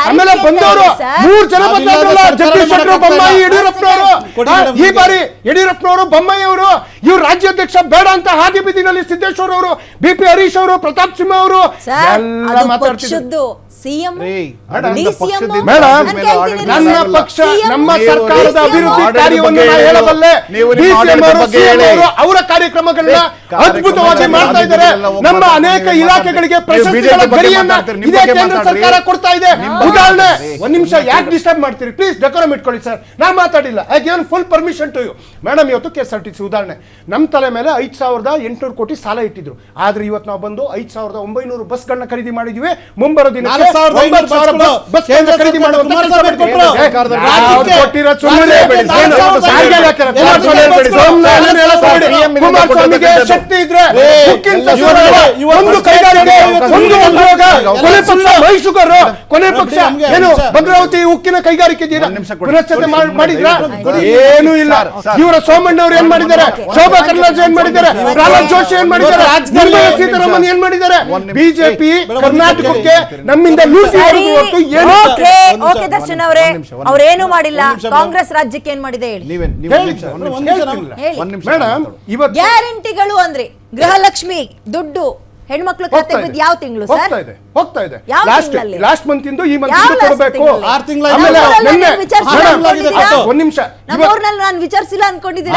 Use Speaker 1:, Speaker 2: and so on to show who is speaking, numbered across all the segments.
Speaker 1: ಆಮೇಲೆ ಬಂದವರು 3 ಜನ ಬಂದ್ರಲ್ಲ, ಜಗದೀಶ್ ಶೆಟ್ಟರ್, ಬೊಮ್ಮಾಯಿ, ಯಡಿಯೂರಪ್ಪನವರು. ಈ ಬಾರಿ ಯಡಿಯೂರಪ್ಪನವರು, ಬೊಮ್ಮಾಯಿ ಅವರು, ಇವ್ರು ರಾಜ್ಯಾಧ್ಯಕ್ಷ ಬೇಡ ಅಂತ ಹಾದಿ ಬೀದಿನಲ್ಲಿ ಸಿದ್ದೇಶ್ವರ್ ಅವರು, BP ಹರೀಶ್ ಅವರು, ಪ್ರತಾಪ್ ಸಿಂಹ ಅವರು ಎಲ್ಲ ಮಾತಾಡ್ತಿದ್ರು. ನನ್ನ ಪಕ್ಷ, ನಮ್ಮ ಸರ್ಕಾರದ ಅಭಿವೃದ್ಧಿ ಕಾರ್ಯವನ್ನು ಹೇಳಬಲ್ಲೆ. ಅವರ ಕಾರ್ಯಕ್ರಮಗಳನ್ನ ಅದ್ಭುತವಾಗಿ ಮಾಡ್ತಾ ಇದ್ದಾರೆ. ನಮ್ಮ ಅನೇಕ ಇಲಾಖೆಗಳಿಗೆ ಪ್ರಶಸ್ತಿಗಳ ಗರಿಯನ್ನ ಇದೇ ಕೇಂದ್ರ ಸರ್ಕಾರ ಕೊಡ್ತಾ ಇದೆ. ಉದಾಹರಣೆ, ಒಂದ್ ನಿಮಿಷ ಯಾಕೆ ಡಿಸ್ಟರ್ಬ್ ಮಾಡ್ತೀರಿ? ಪ್ಲೀಸ್ ಡೆಕೋರಮ್ ಇಟ್ಕೊಳ್ಳಿ ಸರ್. ನಾನು ಮಾತಾಡಿಲ್ಲ. I given full permission to you. Madam, ಇವತ್ತು KSRTC ಉದಾಹರಣೆ, ನಮ್ಮ ತಲೆ ಮೇಲೆ 5,800 ಕೋಟಿ ಸಾಲ ಇಟ್ಟಿದ್ರು. ಆದ್ರೆ ಇವತ್ತು ನಾವು ಬಂದು 5,900 ಬಸ್ಗಳನ್ನ ಖರೀದಿ ಮಾಡಿದ್ವಿ. ಮುಂಬರೋ ದಿನ ಖರೀದಿ ಮಾಡುವಂತ ಶಕ್ತಿ ಇದ್ರೆ ಒಂದು ಕೈಗಾರಿಕೆ, ಒಂದು ಉದ್ಯೋಗ, ಕೊನೆ ಪಕ್ಷ ಮೈಸೂರು, ಕೊನೆ ಪಕ್ಷ ಏನು ಭದ್ರಾವತಿ ಉಕ್ಕಿನ ಕೈಗಾರಿಕೆ ಪುನಶ್ಚೇತನ ಮಾಡಿದ್ರ? ಏನೂ ಇಲ್ಲ. ಇವರ ಸೋಮಣ್ಣವ್ರು ಏನ್ ಮಾಡಿದ್ದಾರೆ? ಶೋಭಾ ಕರ್ನಾಟಕ ಏನ್ ಮಾಡಿದ್ದಾರೆ? ಪ್ರಹ್ಲಾದ್ ಜೋಶಿ ಏನ್ ಮಾಡಿದ್ದಾರೆ? ನಿರ್ಮಲಾ ಸೀತಾರಾಮನ್ ಏನ್ ಮಾಡಿದ್ದಾರೆ? ಬಿಜೆಪಿ ಕರ್ನಾಟಕಕ್ಕೆ ನಮ್ಮಿಂದ
Speaker 2: ದರ್ಶನ್ ಅವರೇ, ಅವ್ರೇನು ಮಾಡಿಲ್ಲ. ಕಾಂಗ್ರೆಸ್ ರಾಜ್ಯಕ್ಕೆ ಏನ್ ಮಾಡಿದೆ ಹೇಳಿ. ಗ್ಯಾರಂಟಿಗಳು ಅಂದ್ರೆ ಗೃಹಲಕ್ಷ್ಮಿ ದುಡ್ಡು ಹೆಣ್ಮಕ್ಳು ಖಾತೆ ಬಿದ್ದು ಯಾವ ತಿಂಗಳು ಸರ್?
Speaker 1: ಹೋಗ್ತಾ ಇದೆ. ಲಾಸ್ಟ್ ಮಂತ್ ಇಂದ ಈ ಮಂತ್ ಕೊಡಬೇಕು.
Speaker 2: 6 ತಿಂಗಳ
Speaker 1: ಒಂದ್ ನಿಮಿಷ,
Speaker 2: ನಮ್ಮೂರ್ನಲ್ಲಿ ನಾನು ವಿಚಾರಿಸಿಲ್ಲ ಅನ್ಕೊಂಡಿದ್ದೀನಿ.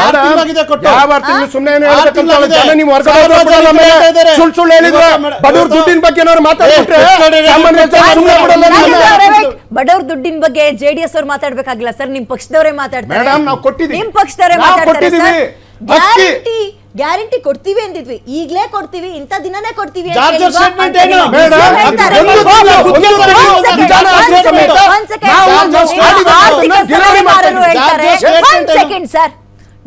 Speaker 1: ಸುಳ್ಳು ಹೇಳಿದ್ರೆ ಬಡವ್ರ ದುಡ್ಡಿನ ಬಗ್ಗೆ ಮಾತಾಡ್ಬಿಟ್ರೆ
Speaker 2: ಬಡವ್ರ ದುಡ್ಡಿನ ಬಗ್ಗೆ JDS ಅವ್ರು ಮಾತಾಡ್ಬೇಕಾಗಿಲ್ಲ ಸರ್, ನಿಮ್ ಪಕ್ಷದವರೇ ಮಾತಾಡ್ತಾರೆ.
Speaker 1: ನಾವು ಕೊಟ್ಟಿದ್ದೀವಿ,
Speaker 2: ನಿಮ್ ಪಕ್ಷದವರೇ ಮಾತಾಡ್ತಾರೆ. ಗ್ಯಾರಂಟಿ ಕೊಡ್ತೀವಿ ಅಂದಿದ್ವಿ, ಈಗಲೇ ಕೊಡ್ತೀವಿ, ಇಂಥ ದಿನನೇ ಕೊಡ್ತೀವಿ. ಸರ್,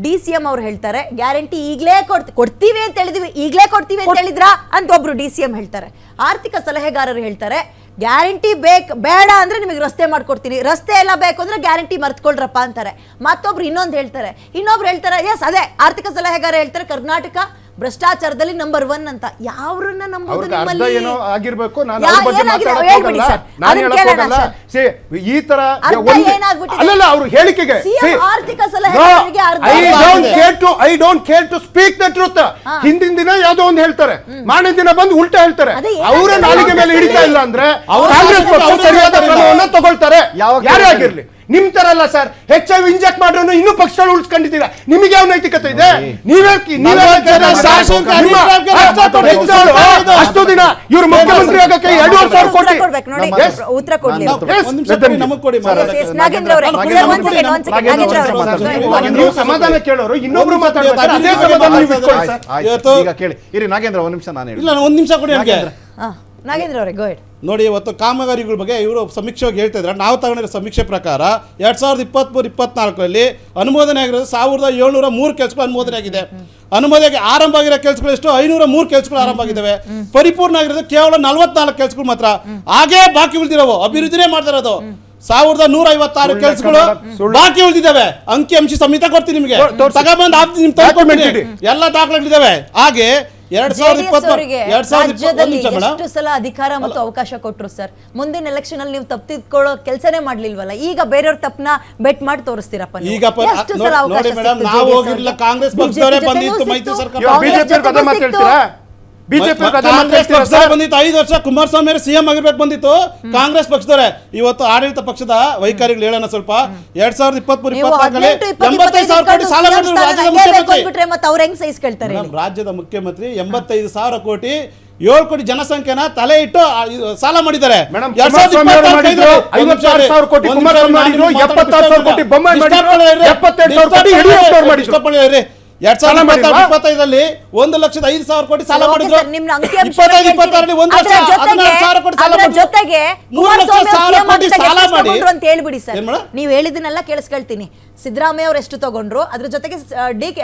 Speaker 2: DCM ಅವ್ರು ಹೇಳ್ತಾರೆ ಗ್ಯಾರಂಟಿ ಈಗಲೇ ಕೊಡ್ತೀವಿ ಅಂತ ಹೇಳಿದ್ವಿ, ಈಗಲೇ ಕೊಡ್ತೀವಿ ಅಂತ ಹೇಳಿದ್ರಾ ಅಂತ ಒಬ್ರು DCM ಹೇಳ್ತಾರೆ. ಆರ್ಥಿಕ ಸಲಹೆಗಾರರು ಹೇಳ್ತಾರೆ ಗ್ಯಾರಂಟಿ ಬೇಡ ಅಂದ್ರೆ ನಿಮಗೆ ರಸ್ತೆ ಮಾಡ್ಕೊಡ್ತೀನಿ, ರಸ್ತೆ ಎಲ್ಲ ಬೇಕು ಅಂದ್ರೆ ಗ್ಯಾರಂಟಿ ಮರ್ತ್ಕೊಳ್ರಪ್ಪ ಅಂತಾರೆ. ಮತ್ತೊಬ್ರು ಇನ್ನೊಬ್ರು ಹೇಳ್ತಾರೆ ಎಸ್ ಅದೇ ಆರ್ಥಿಕ ಸಲಹೆಗಾರ ಹೇಳ್ತಾರೆ ಕರ್ನಾಟಕ ಭ್ರಷ್ಟಾಚಾರದಲ್ಲಿ ನಂಬರ್ 1 ಅಂತ. ಯಾವ್ರನ್ನ ನಂಬೋದು ನಿಮ್ಮಲ್ಲಿ?
Speaker 1: ಆಗಿರ್ಬೇಕು. ಈ ತರ ಅಲ್ಲಲ್ಲ ಅವ್ರ ಹೇಳಿಕೆಗೆ
Speaker 2: ಆರ್ಥಿಕ ಸಲಹೆಗಾರರಿಗೆ
Speaker 1: I don't care to speak the truth. ಹಿಂದಿನ ದಿನ ಯಾವ್ದೋ ಒಂದು ಹೇಳ್ತಾರೆ, ಮಾರನೇ ದಿನ ಬಂದು ಉಲ್ಟಾ ಹೇಳ್ತಾರೆ. ಅವರ ನಾಲಿಗೆ ಮೇಲೆ ಹಿಡಿತಾ ಇಲ್ಲ ಅಂದ್ರೆ ಕಾಂಗ್ರೆಸ್ ಪಕ್ಷ ಸರಿಯಾದ ಕ್ರಮವನ್ನ ತಗೊಳ್ತಾರೆ, ಯಾರೇ ಆಗಿರ್ಲಿ. ನಿಮ್ ತರ ಅಲ್ಲ ಸರ್, HIV ಇಂಜೆಕ್ಟ್ ಮಾಡ್ರು ಇನ್ನೂ ಪಕ್ಷಗಳು ಉಳಿಸ್ಕೊಂಡಿದ್ದೀರಾ. ನಿಮಗೆ ಯಾವ ನೈತಿಕತೆ ಇದೆ? ಅಷ್ಟು ದಿನ ಇವ್ರು ಮುಖ್ಯಮಂತ್ರಿ ಆಗಕ್ಕೆ 2,500 ಕೋಟಿ
Speaker 2: ಉತ್ತರ ಕೊಡ್ಲಿ.
Speaker 1: ನೀವು ಸಮಾಧಾನ ಕೇಳೋರು, ಇನ್ನೊಬ್ರು ಮಾತಾಡ್ತಾರೆ. ಅದೇ ಸಮಾಧಾನ
Speaker 3: ಕೇಳಿ. ಇರಿ ನಾಗೇಂದ್ರ, ಒಂದ್ ನಿಮಿಷ ನಾನು ಹೇಳಿ.
Speaker 4: ಇಲ್ಲ, ಒಂದ್ ನಿಮಿಷ ಕೊಡಿ
Speaker 2: ನಾಗೇಂದ್ರ ಅವರೇ, ಗೋ ಹೆಡ್.
Speaker 4: ನೋಡಿ, ಇವತ್ತು ಕಾಮಗಾರಿಗಳ ಬಗ್ಗೆ ಇವರು ಸಮೀಕ್ಷೆಗೆ ಹೇಳ್ತಾ ಇದ್ದಾರೆ. ನಾವು ತಗೊಂಡಿರೋ ಸಮೀಕ್ಷೆ ಪ್ರಕಾರ 2023-24 ಅನುಮೋದನೆ ಆಗಿರೋದು 1,703 ಕೆಲಸಗಳು ಅನುಮೋದನೆ ಆಗಿದೆ. ಅನುಮೋದನೆಗೆ ಆರಂಭ ಆಗಿರೋ ಕೆಲಸಗಳು ಎಷ್ಟು? 503 ಕೆಲಸಗಳು ಆರಂಭ ಆಗಿದ್ದಾವೆ. ಪರಿಪೂರ್ಣ ಆಗಿರೋದು ಕೇವಲ 44 ಕೆಲಸಗಳು ಮಾತ್ರ. ಹಾಗೇ ಬಾಕಿ ಉಳಿದಿರೋವು ಅಭಿವೃದ್ಧಿನೇ ಮಾಡ್ತಿರೋದು 1,156 ಕೆಲಸಗಳು ಬಾಕಿ ಉಳಿದಿದ್ದಾವೆ. ಅಂಕಿ ಅಂಶ ಸಮೇತ ಕೊಡ್ತೀನಿ ನಿಮಗೆ, ತಗೊಂಡ್ಬಂದು ಎಲ್ಲ ದಾಖಲೆಗಳಿದ್ದಾವೆ. ಹಾಗೆ
Speaker 2: 2020 ಸಲ ಅಧಿಕಾರ ಮತ್ತು ಅವಕಾಶ ಕೊಟ್ರು ಸರ್. ಮುಂದಿನ ಎಲೆಕ್ಷನ್ ಅಲ್ಲಿ ನೀವು ತಪ್ಪಿಕೊಳ್ಳೋ ಕೆಲಸನೇ ಮಾಡ್ಲಿಲ್ವಲ್ಲ, ಈಗ ಬೇರೆಯವ್ರ ತಪ್ಪನ ಬೆಟ್ ಮಾಡಿ ತೋರಿಸ್ತೀರಪ್ಪ.
Speaker 4: ಈಗ ನೋಡಿ ಮೇಡಮ್, ನಾವು ಹೋಗಿರ್ಲಿಲ್ಲ, ಕಾಂಗ್ರೆಸ್ ಪಕ್ಷದವರೇ ಬಂದಿತ್ತು ಮೈತ್ರಿ ಸರ್ಕಾರ.
Speaker 1: ಬಿಜೆಪಿ
Speaker 4: ಕಾಂಗ್ರೆಸ್ ಪಕ್ಷ ಬಂದಿತ್ತು 5 ವರ್ಷ, ಕುಮಾರಸ್ವಾಮಿ CM ಆಗಿರ್ಬೇಕು ಬಂದಿತ್ತು ಕಾಂಗ್ರೆಸ್ ಪಕ್ಷದವರೇ. ಇವತ್ತು ಆಡಳಿತ ಪಕ್ಷದ ವೈಖರಿಗಳು ಹೇಳೋಣ ಸ್ವಲ್ಪ. 2023-24 85,000 ಕೋಟಿ ಸಾಲ ಮಾಡಿದ್ರು ರಾಜ್ಯದ ಮುಖ್ಯಮಂತ್ರಿ. 85,000 ಕೋಟಿ 7 ಕೋಟಿ ಜನಸಂಖ್ಯೆನ ತಲೆ ಇಟ್ಟು ಸಾಲ ಮಾಡಿದ್ದಾರೆ.
Speaker 1: ಎರಡ್ ಸಾವಿರದ
Speaker 4: 2025 1,05,000 ಕೋಟಿ ಸಾಲ ಮಾಡಿದ್ರು. 25-26 1,16,000 ಕೋಟಿ ಸಾಲ
Speaker 2: ಜೊತೆಗೆ ಸಾಲ ಮಾಡಿ ಅಂತ ಹೇಳ್ಬಿಡಿ ಸರ್. ನೀವು ಹೇಳಿದನ್ನೆಲ್ಲ ಕೇಳಿಸ್ಕೊಳ್ತೀನಿ. ಸಿದ್ದರಾಮಯ್ಯ ಅವ್ರು ಎಷ್ಟು ತಗೊಂಡ್ರು, ಅದ್ರ ಜೊತೆಗೆ HDK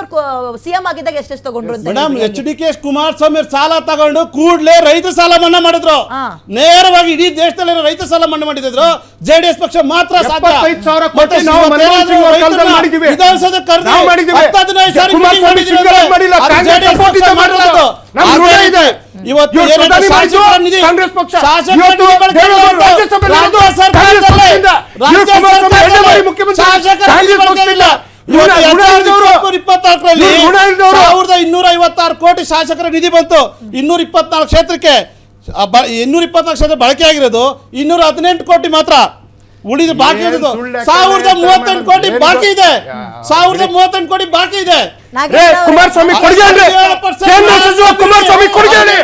Speaker 2: ಅವ್ರು CM ಆಗಿದ್ದಾಗ ಎಷ್ಟು ತಗೊಂಡ್ರು ಅಂತ
Speaker 4: ಮೇಡಮ್. HDK ಕುಮಾರಸ್ವಾಮಿ ಸಾಲ ತಗೊಂಡು ಕೂಡಲೇ ರೈತ ಸಾಲ ಮನ್ನಾ ಮಾಡಿದ್ರು. ನೇರವಾಗಿ ಇಡೀ ದೇಶದಲ್ಲಿ ರೈತ ಸಾಲ ಮನ್ನಾ ಮಾಡಿದ್ರು. JDS ಪಕ್ಷ ಮಾತ್ರ ಸಾಧ್ಯ. ವಿಧಾನಸೌಧ
Speaker 1: ಇವತ್ತು ಕಾಂಗ್ರೆಸ್ ಪಕ್ಷ
Speaker 4: ಶಾಸಕರ ನಿಧಿ
Speaker 1: ಕಾಂಗ್ರೆಸ್
Speaker 4: ಬಳಕೆ
Speaker 1: ಪಕ್ಷದಿಂದ
Speaker 4: ಆಗಿಲ್ಲ. ಇವತ್ತು
Speaker 1: ಋಣ ಇಲ್ದವರು,
Speaker 4: 2024
Speaker 1: ಋಣ ಇಲ್ದವರು.
Speaker 4: 1226 ಕೋಟಿ ಶಾಸಕರ ನಿಧಿ ಬಂತು. 224 ಕ್ಷೇತ್ರಕ್ಕೆ 224 ಕ್ಷೇತ್ರ ಬಳಕೆ ಆಗಿರೋದು 218 ಕೋಟಿ ಮಾತ್ರ. ಉಳಿದ ಬಾಕಿ ಇರೋದು 1038 ಕೋಟಿ ಬಾಕಿ ಇದೆ. 1038 ಕೋಟಿ ಬಾಕಿ ಇದೆ.
Speaker 1: ಕುಮಾರಸ್ವಾಮಿ ಕೊಡುಗೆ ಅಲ್ರಿ? ಕೇಂದ್ರ ಸಚಿವ ಕುಮಾರಸ್ವಾಮಿ ಕೊಡುಗೆ ಅಲ್ರಿ?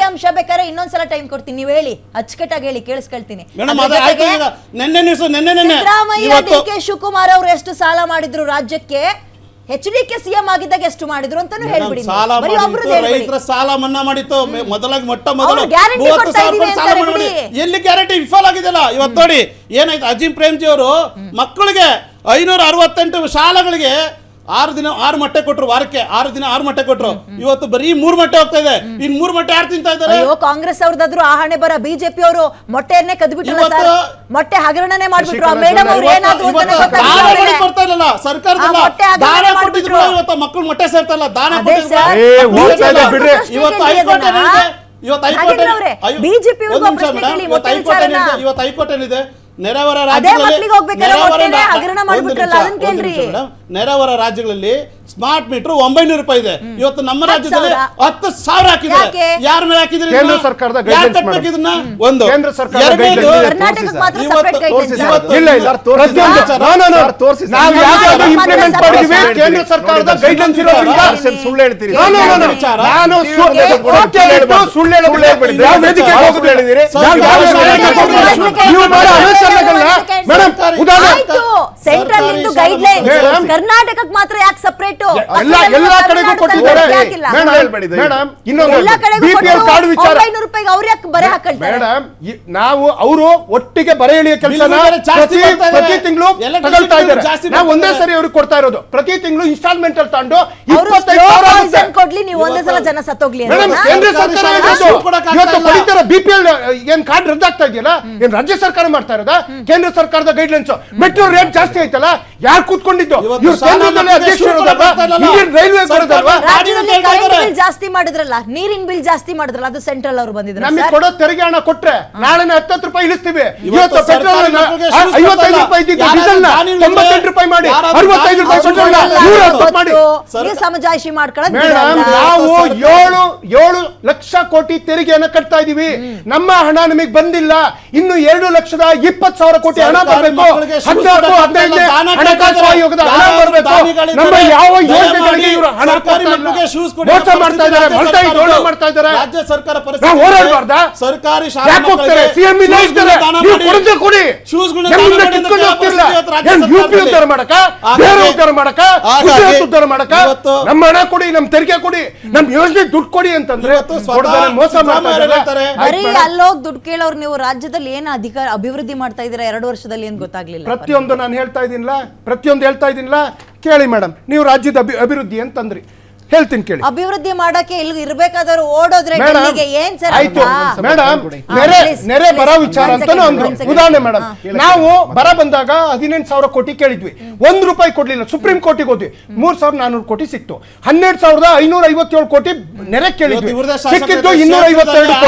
Speaker 2: ಅಂಶ ಬೇಕಾದ್ರೆ ಇನ್ನೊಂದ್ಸಲ ಟೈಮ್ ಕೊಡ್ತೀನಿ, ನೀವು ಹೇಳಿ ಅಚ್ಚುಕಟ್ಟಾಗಿ ಹೇಳಿ, ಕೇಳಿಸ್ಕೊಳ್ತೀನಿ. ಸಿದ್ದರಾಮಯ್ಯ, ಡಿ.ಕೆ. ಶಿವಕುಮಾರ್ ಅವರು ಎಷ್ಟು ಸಾಲ ಮಾಡಿದ್ರು ರಾಜ್ಯಕ್ಕೆ, HDK ಸಿಎಂ ಆಗಿದ್ದಾಗ ಎಷ್ಟು ಮಾಡಿದ್ರು ಅಂತಾನು ಹೇಳ್ಬಿಡಿ.
Speaker 4: ಸಾಲ ಮಾಡಿತ್ತು, ರೈತರ ಸಾಲ ಮನ್ನಾ ಮಾಡಿತ್ತು. ಮೊದಲಾಗಿ ಮೊದಲು
Speaker 2: ಅವ್ರು guarantee
Speaker 4: 30,000
Speaker 2: ಕೊಡ್ತಾ
Speaker 4: ಸಾಲ
Speaker 2: ಇದೀವಿ
Speaker 4: ಮಾಡಿ
Speaker 2: ಅಂತಾರೆ
Speaker 4: ಎಲ್ಲಿ ಗ್ಯಾರಂಟಿ ವಿಫಲ ಆಗಿದೆಲ್ಲ. ಇವತ್ತು ನೋಡಿ ಏನಾಯ್ತು, ಅಜೀಂ ಪ್ರೇಮ್ಜಿ ಅವರು ಮಕ್ಕಳಿಗೆ 568 ಶಾಲೆಗಳಿಗೆ 6 ಮೊಟ್ಟೆ ಕೊಟ್ರು, ವಾರಕ್ಕೆ 6 ದಿನ 6 ಮೊಟ್ಟೆ ಕೊಟ್ರು. ಇವತ್ತು ಬರೀ 3 ಮೊಟ್ಟೆ ಹೋಗ್ತಾ ಇದೆ. ಇನ್ 3 ಮೊಟ್ಟೆ ಯಾರು ತಿಂತಾ ಇದ್ದಾರೆ?
Speaker 2: ಅಯ್ಯೋ, ಕಾಂಗ್ರೆಸ್ ಅವ್ರದಾದ್ರು ಆ ಹಣೆ ಬರ. ಬಿಜೆಪಿ ಅವರು ಮೊಟ್ಟೆಯನ್ನೇ ಕದ್ಬಿಟ್ರಲ್ಲ ಸರ್, ಮೊಟ್ಟೆ ಹಗರಣನೇ ಮಾಡ್ಬಿಟ್ರು. ಆ ಮೇಡಮ್ ಅವ್ರು ಏನಾದ್ರು ಅಂತ ಗೊತ್ತಾಗ್ತಿಲ್ಲ.
Speaker 4: ಬರ್ತಾ ಇಲ್ಲ ಸರ್ಕಾರದಿಂದ ದಾನ ಕೊಟ್ಟಿದ್ರು. ಇವತ್ತು ಮಕ್ಕಳು ಮೊಟ್ಟೆ ಸೇರ್ತಾರಲ್ಲ, ದಾನ ಕೊಟ್ಟಿದ್ರು. ಇವತ್ತು ಹೈಕೋರ್ಟ್ ಏನಿದೆ, ಇವತ್ತು ಹೈಕೋರ್ಟ್
Speaker 2: ಬಿಜೆಪಿ
Speaker 4: ಇವತ್ತು ಹೈಕೋರ್ಟ್ ಏನಿದೆ, ನೆರೆಹೊರ ರಾಜ್ಯಗಳಲ್ಲಿ ಸ್ಮಾರ್ಟ್ ಮೀಟರ್ 900 ರೂಪಾಯಿ ಇದೆ. ಇವತ್ತು ನಮ್ಮ ರಾಜ್ಯದಲ್ಲಿ 10,000 ಹಾಕಿದ್ದಾರೆ. ಯಾರ ಮೇಲೆ ಹಾಕಿದ್ರೆ
Speaker 3: ಕೇಂದ್ರ ಸರ್ಕಾರದ
Speaker 4: ಒಂದು
Speaker 3: ಕೇಂದ್ರ ಸರ್ಕಾರದ ಗೈಡ್ಲೈನ್ಸ್ ಇರೋದ್ರಿಂದ ಸುಳ್ಳು ಹೇಳ್ತೀರಿ. ನಾನು ಸುಳ್ಳು ಹೇಳಿದ್ದೀರಿ.
Speaker 2: ಸೆಂಟ್ರಲ್ ಇಂದು ಗೈಡ್ಲೈನ್ ಕರ್ನಾಟಕಕ್ಕೆ ಮಾತ್ರ ಯಾಕೆ ಸಪರೇಟ್?
Speaker 1: ಎಲ್ಲಾ ಕಡೆಗೂ ಕೊಟ್ಟಿದ್ದಾರೆ ಮೇಡಮ್. ಇನ್ನೊಂದು ಬಿಪಿಎಲ್ ಕಾರ್ಡ್ ವಿಚಾರ
Speaker 2: ಅವ್ರು ಯಾಕೆ ಬರೆ ಹಾಕೊಳ್ತಾರೆ
Speaker 1: ಮೇಡಮ್? ನಾವು ಅವರು ಒಟ್ಟಿಗೆ ಬರೆ ಎಳೆಯ ಕೆಲಸನ ಪ್ರತಿ ತಿಂಗಳು ತಗೊಳ್ತಾ ಇದ್ದಾರೆ. ನಾವು ಒಂದೇ ಸರಿ ಅವ್ರಿಗೆ ಕೊಡ್ತಾ ಇರೋದು. ಪ್ರತಿ ತಿಂಗಳು ಇನ್ಸ್ಟಾಲ್ಮೆಂಟ್ ಅಲ್ಲಿ ತಗೊಂಡು 25,000
Speaker 2: ಕೊಡ್ಲಿ, ನೀವು ಒಂದೇ ಸಲ ಜನ ಸತ್ತೋಗ್ಲಿ.
Speaker 1: ಕೇಂದ್ರ ಸರ್ಕಾರ ಇವತ್ತು ಪಡಿತಾರೆ. ಬಿಪಿಎಲ್ ಏನ್ ಕಾರ್ಡ್ ರದ್ದಾಗ್ತಾ ಇದೆಯಲ್ಲ, ಏನ್ ರಾಜ್ಯ ಸರ್ಕಾರ ಮಾಡ್ತಾ ಇರೋದ? ಕೇಂದ್ರ ಸರ್ಕಾರದ ಗೈಡ್ಲೈನ್ಸ್. ಮೆಟ್ರೋ ರೇಟ್ ಜಾಸ್ತಿ ಆಯ್ತಲ್ಲ, ಯಾರು ಕೂತ್ಕೊಂಡಿದ್ದು? ಇವ್ರು ಕೇಂದ್ರದಲ್ಲಿ ಅಧ್ಯಕ್ಷರು ಇಂಡಿಯನ್ ರೈಲ್ವೆ ಬರೋದಲ್ವಾ?
Speaker 2: ಬಿಲ್ ಜಾಸ್ತಿ ಮಾಡಿದ್ರಲ್ಲ, ನೀರಿನ ಬಿಲ್ ಜಾಸ್ತಿ ಮಾಡಿದ್ರಲ್ಲ, ಅದು ಸೆಂಟ್ರಲ್ ಅವರು ಬಂದಿದ್ರು.
Speaker 1: ನಮಗೆ ಕೊಡೋ ತೆರಿಗೆ ಹಣ ಕೊಟ್ರೆ ನಾಳೆ 10 ರೂಪಾಯಿ ಇಳಿಸ್ತೀವಿ. ಇವತ್ತು ಪೆಟ್ರೋಲ್ 55 ರೂಪಾಯಿ ಇದ್ದಿದ್ದು ಡೀಸೆಲ್ 98 ರೂಪಾಯಿ ಮಾಡಿ, 65 ರೂಪಾಯಿ ಪೆಟ್ರೋಲ್ 110 ಮಾಡಿ.
Speaker 2: ಸಮಜಾಯಿಷಿ ಮಾಡ್ಕೊಳ್ಳೋದು.
Speaker 1: ಮೇಡಮ್, ನಾವು 7 ಲಕ್ಷ ಕೋಟಿ ತೆರಿಗೆಯನ್ನು ಕಟ್ತಾ ಇದೀವಿ. ನಮ್ಮ ಹಣ ನಮಗೆ ಬಂದಿಲ್ಲ. ಇನ್ನು 2,20,000 ಕೋಟಿ ಹಣ ಬರಬೇಕು. 14-15 ಹಣಕಾಸು ಆಯೋಗದ ಹಣ ಬರಬೇಕು. ನಮ್ಮ ಯಾವ ಯೋಜನೆಗಳಿಗೆ ಇವರು ಹಣ ಮೋಸ ಮಾಡ್ತಾ ಇದ್ದಾರೆ, ಮಾಡ್ತಾ ಇದ್ದಾರೆ.
Speaker 4: ರಾಜ್ಯ ಸರ್ಕಾರ
Speaker 1: ಹೋರಾಡಬಾರ್ದಾ?
Speaker 4: ಸರ್ಕಾರಿ
Speaker 1: ಸಿಎಂ ಇಲ್ಲ ಇದ್ದಾರೆ, ನೀವು ಕೊಡದೆ ಕೊಡಿ. ಯುಪಿ ಉದ್ಧಾರ ಮಾಡಕ, ಬೇರೆ ಉದ್ಧಾರ ಮಾಡಕ, ಉದ್ಧಾರ ಮಾಡಕ ನಮ್ಮ ಹಣ ಕೊಡಿ, ನಮ್ ತೆರಿಗೆ ಕೊಡಿ, ನಮ್ ಯೋಜನೆ ದುಡ್ಡು ಕೊಡಿ ಅಂತಂದ್ರೆ ಮೋಸ ಮಾಡ್ತಾರೆ.
Speaker 2: ಅಲ್ಲೋಗ್ ದುಡ್ಡು ಕೇಳೋರು ನೀವು ರಾಜ್ಯದಲ್ಲಿ ಏನು ಅಧಿಕಾರ ಅಭಿವೃದ್ಧಿ ಮಾಡ್ತಾ ಇದ್ದೀರಾ 2 ವರ್ಷದಲ್ಲಿ ಏನ್ ಗೊತ್ತಾಗ್ಲಿಲ್ಲ?
Speaker 1: ಪ್ರತಿಯೊಂದು ನಾನು ಹೇಳ್ತಾ ಇದೀನಿಲ್ಲ, ಕೇಳಿ ಮೇಡಮ್. ನೀವು ರಾಜ್ಯದ ಅಭಿವೃದ್ಧಿ ಅಂತಂದ್ರಿ, ಹೇಳ್ತೀನಿ ಕೇಳಿ.
Speaker 2: ಅಭಿವೃದ್ಧಿ ಮಾಡಕ್ಕೆ ಇಲ್ಲಿ ಇರ್ಬೇಕಾದವರು ಓಡೋದ್ರೆ ಏನ್ ಸರ್?
Speaker 1: ಆಯ್ತು ಮೇಡಮ್, ನೆರೆ ಬರ ವಿಚಾರ ಅಂತಾನು ಅಂದ್ರು. ಉದಾಹರಣೆ ಮೇಡಮ್, ನಾವು ಬರ ಬಂದಾಗ 18,000 ಕೋಟಿ ಕೇಳಿದ್ವಿ, 1 ರೂಪಾಯಿ ಕೊಡ್ಲಿಲ್ಲ. ಸುಪ್ರೀಂ ಕೋರ್ಟಿಗೆ ಹೋದ್ವಿ, 3,400 ಕೋಟಿ ಸಿಕ್ತು. 12,557 ಕೋಟಿ ನೆರೆ ಕೇಳಿದ್ವಿ, ಸಿಕ್ಕಿದ್ದು 252 ಕೋಟಿ.